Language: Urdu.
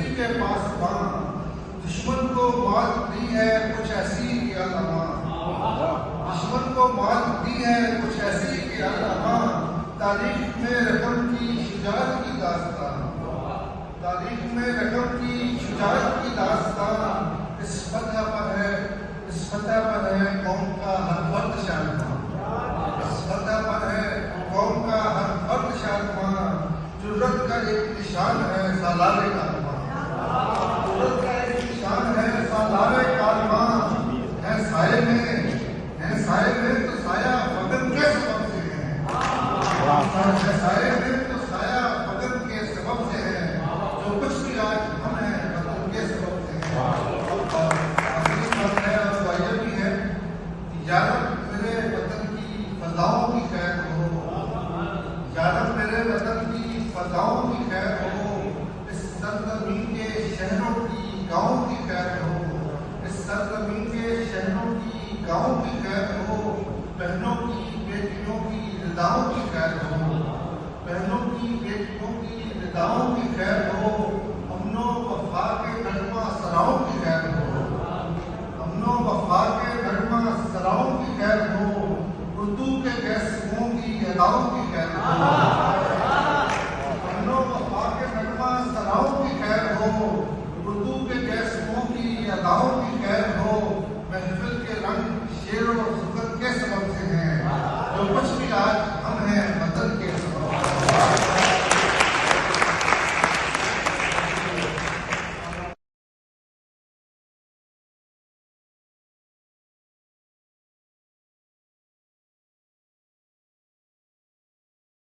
اسی کے پاسباں، دشمن کو مات دی ہے کچھ ایسی کہ علامہ، دشمن کو مات دی ہے کچھ ایسی کہ علامہ، تاریخ میں رقم کی شجاعت کی داستان، تاریخ میں رقم کی شجاعت کی داستان، اس فتح پر ہے، اس فتح پر ہے قوم کا ہر فرد شادمان، اس فتح پر ہے قوم کا ہر فرد شادمان، جرت کا ایک نشان ہے سالار کارواں، جرت کا ایک نشان ہے سالار کارواں، ہے سائے میں تو سایہ وطن کے سبب سے ہے، ہے سائے میں تو سایہ وطن کے سبب سے ہے، جو کچھ بھی آج ہم ہیں وطن کے سبب سے ہے، اور عزیز بات ہے اور دعائیہ بھی ہے، یارب میرے وطن کی فضاؤں کی خیر ہو، یارب میرے وطن کی فضاؤں کی خیر ہو، اس سرزمین کے شہروں کی گاؤں کی خیر ہو، اس سرزمین کے شہروں کی گاؤں کی خیر ہو، بہنوں کی بیٹیوں کی رداؤں کی خیر ہو، بہنوں کی بیٹیوں کی رداؤں کی خیر ہو، امن و وفا کے نغمہ سراؤں کی خیر ہو، امن و وفا کے نغمہ سراؤں کی خیر ہو، اردو کے گیسوں کی اداؤں کی خیر ہو، امن و وفا کے نغمہ سراؤں کی خیر ہو، اردو کے گیسوں کی اداؤں کی خیر ہو، محفل کے رنگ شعر و سخن کے سبب سے ہیں، جو کچھ بھی آج